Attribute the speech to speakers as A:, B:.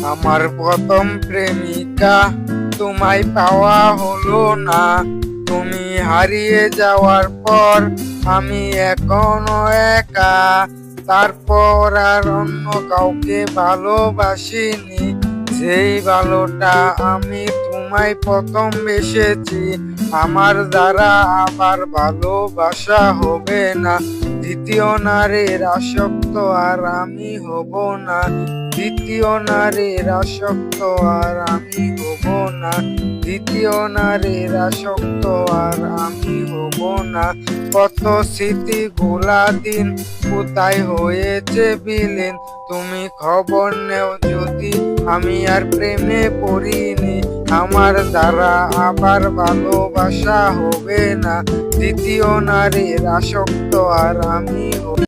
A: আমার প্রথম প্রেমিকা, তোমায় পাওয়া হলো না। তুমি হারিয়ে যাওয়ার পর আমি এখনো একা। তারপর আর অন্য কাউকে ভালোবাসিনি। যেই ভালোটা আমি তোমায় প্রথম বেসেছি, আমার দ্বারা আবার ভালোবাসা হবে না। দ্বিতীয় নারীর আসক্ত আর আমি হব না। দ্বিতীয় নারীর আসক্ত আর আমি হব না। দ্বিতীয় নারীর আসক্ত আর আমি হব না। কত স্মৃতি গোলা দিন কোথায় হয়েছে বিলীন। তুমি খবর নেও যদি আমি আর প্রেমে পড়িনি। আমার দ্বারা আবার ভালোবাসা হবে না। দ্বিতীয় নারীর আসক্ত আর আমি হব